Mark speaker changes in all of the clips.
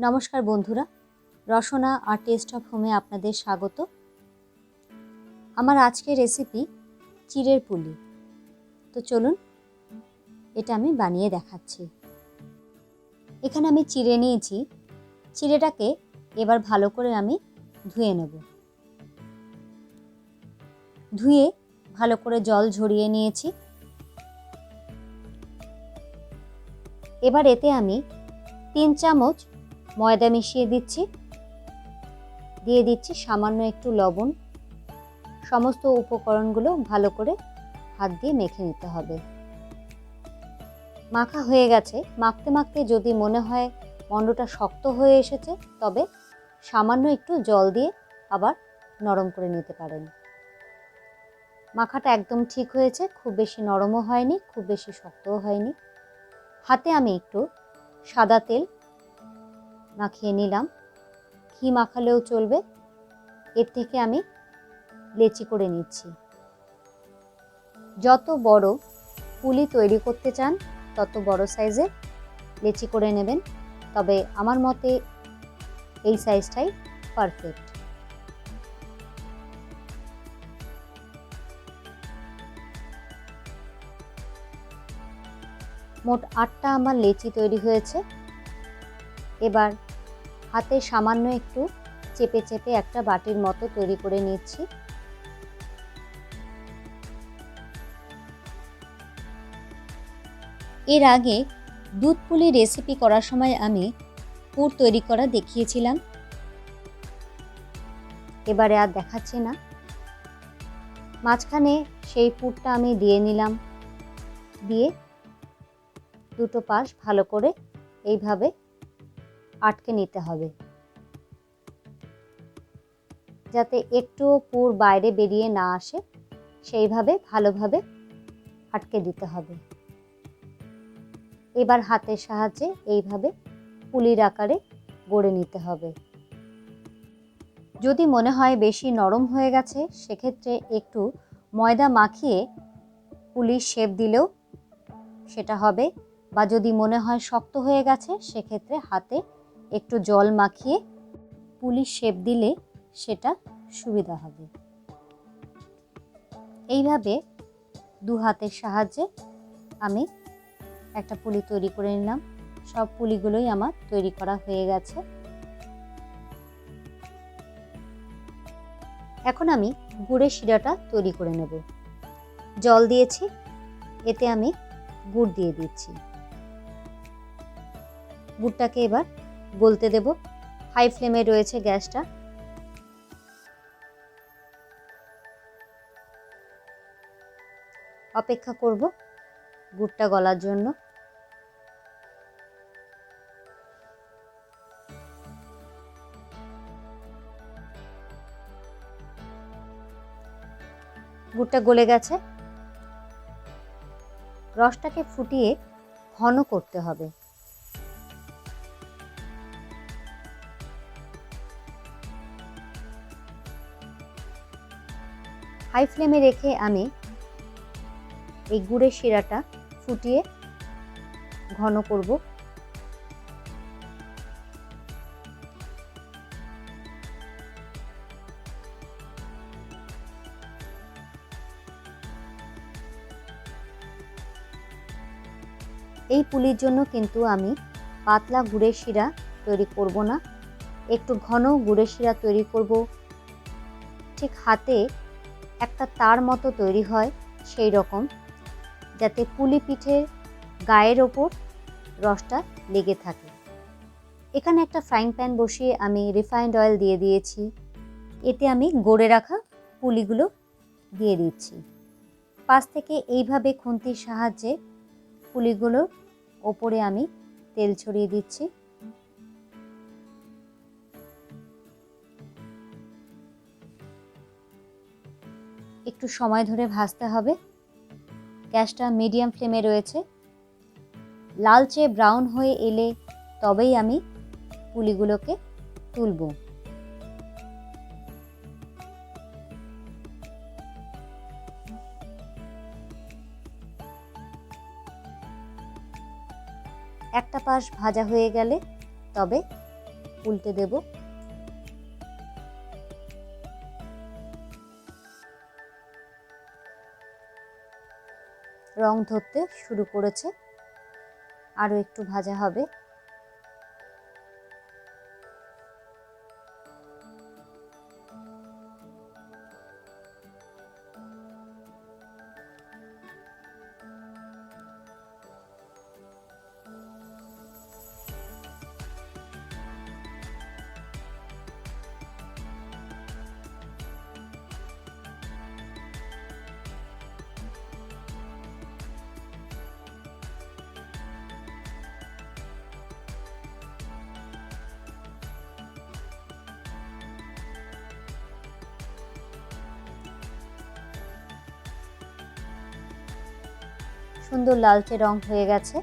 Speaker 1: নমস্কার বন্ধুরা, rasona.a.taste.of.home আপনাদের স্বাগত। আমার আজকের রেসিপি চিড়ের পুলি। তো চলুন এটা আমি বানিয়ে দেখাচ্ছি। এখানে আমি চিড়ে নিয়েছি। চিড়েটাকে এবার ভালো করে আমি ধুয়ে নেব। ধুয়ে ভালো করে জল ঝরিয়ে নিয়েছি। এবার এতে আমি 3 চামচ ময়দা মিশিয়ে দিচ্ছি। দিয়ে দিচ্ছি সামান্য একটু লবণ। সমস্ত উপকরণগুলো ভালো করে হাত দিয়ে মেখে নিতে হবে। মাখা হয়ে গেছে। মাখতে মাখতে যদি মনে হয় মণ্ডটা শক্ত হয়ে এসেছে, তবে সামান্য একটু জল দিয়ে আবার নরম করে নিতে পারেন। মাখাটা একদম ঠিক হয়েছে। খুব বেশি নরমও হয়নি, খুব বেশি শক্তও হয়নি। হাতে আমি একটু সাদা তেল মাখিয়ে নিলাম। ঘি মাখালেও চলবে। এর থেকে আমি লেচি করে নিচ্ছি। যত বড় পুলি তৈরি করতে চান তত বড় সাইজের লেচি করে নেবেন। তবে আমার মতে এই সাইজটাই পারফেক্ট। মোট 8টা আমার লেচি তৈরি হয়েছে। এবার হাতে সামান্য একটু চেপে চেপে একটা বাটির মতো তৈরি করে নিচ্ছি। এর আগে দুধ পুলি রেসিপি করার সময় আমি পুর তৈরি করা দেখিয়েছিলাম। এবারে আর দেখাচ্ছি না। মাঝখানে সেই পুরটা আমি দিয়ে নিলাম। দিয়ে দুটো পাশ ভালো করে এইভাবে আটকে নিতে হবে, যাতে একটুও পুর বাইরে বেরিয়ে না আসে। সেইভাবে ভালোভাবে আটকে দিতে হবে। এবার হাতের সাহায্যে এইভাবে পুলির আকারে গড়ে নিতে হবে। যদি মনে হয় বেশি নরম হয়ে গেছে, সেক্ষেত্রে একটু ময়দা মাখিয়ে পুলির শেপ দিলেও সেটা হবে। বা যদি মনে হয় শক্ত হয়ে গেছে, সেক্ষেত্রে হাতে একটু জল মাখিয়ে পুলির শেপ দিলে সেটা সুবিধা হবে। এইভাবে দু হাতের সাহায্যে আমি একটা পুলি তৈরি করে নিলাম। সব পুলিগুলোই আমার তৈরি করা হয়ে গেছে। এখন আমি গুড়ের শিরাটা তৈরি করে নেব। জল দিয়েছি, এতে আমি গুড় দিয়ে দিচ্ছি। গুড়টাকে এবার গলতে দেব। হাই ফ্লেমে রয়েছে গ্যাসটা। অপেক্ষা করব গুড়টা গলার জন্য। গুড়টা গলে গেছে। রসটাকে ফুটিয়ে ঘন করতে হবে। হাই ফ্লেমে রেখে আমি এই গুড়ের শিরাটা ফুটিয়ে ঘন করব। এই পুলির জন্য কিন্তু আমি পাতলা গুড়ের শিরা তৈরি করব না, একটু ঘন গুড়ের শিরা তৈরি করব। ঠিক হাতে একটা তার মতো তৈরি হয় সেই রকম, যাতে পুলি পিঠের গায়ের ওপর রসটা লেগে থাকে। এখানে একটা ফ্রাইং প্যান বসিয়ে আমি রিফাইন্ড অয়েল দিয়ে দিয়েছি। এতে আমি গড়ে রাখা পুলিগুলো দিয়ে দিচ্ছি। পাশ থেকে এইভাবে খুন্তির সাহায্যে পুলিগুলোর ওপরে আমি তেল ছড়িয়ে দিচ্ছি। একটু সময় ধরে ভাজতে হবে। গ্যাসটা মিডিয়াম ফ্লেমে রয়েছে। লালচে ব্রাউন হয়ে এলে তবেই আমি পুলিগুলোকে তুলব। একটা পাশ ভাজা হয়ে গেলে তবে উল্টে দেব। রং ধরতে শুরু করেছে, আরও একটু ভাজা হবে। সুন্দর লালচে রং হয়ে গেছে,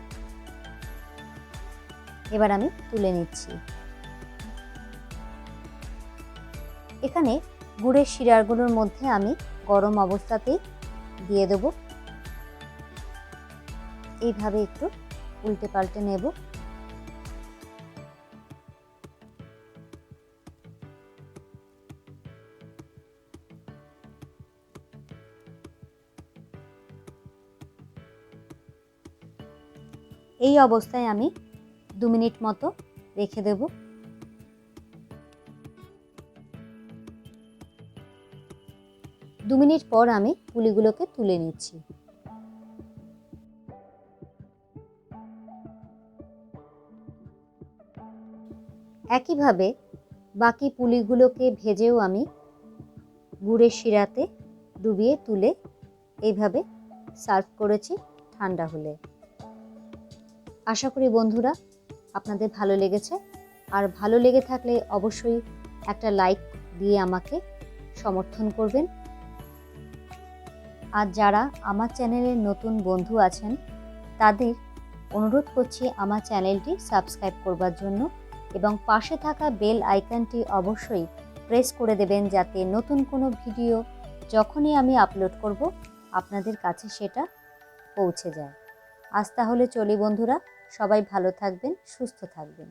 Speaker 1: এবার আমি তুলে নিচ্ছি। এখানে গুড়ের শিরাগুলোর মধ্যে আমি গরম অবস্থাতেই দিয়ে দেব। এইভাবে একটু উল্টে পাল্টে নেব। এই অবস্থায় আমি 2 মিনিট মতো রেখে দেব। 2 মিনিট পর আমি পুলিগুলোকে তুলে নিচ্ছি। একইভাবে বাকি পুলিগুলোকে ভেজেও আমি গুড়ের শিরাতে ডুবিয়ে তুলে এইভাবে সার্ভ করেছি ঠান্ডা হলে। আশা করি বন্ধুরা আপনাদের ভালো লেগেছে, আর ভালো লেগে থাকলে অবশ্যই একটা লাইক দিয়ে আমাকে সমর্থন করবেন। আর যারা আমার চ্যানেলের নতুন বন্ধু আছেন তাদের অনুরোধ করছি আমার চ্যানেলটি সাবস্ক্রাইব করবার জন্য, এবং পাশে থাকা বেল আইকনটি অবশ্যই প্রেস করে দেবেন যাতে নতুন কোনো ভিডিও যখনই আমি আপলোড করব আপনাদের কাছে সেটা পৌঁছে যায়। আজ তাহলে চলি বন্ধুরা, সবাই ভালো থাকবেন, সুস্থ থাকবেন।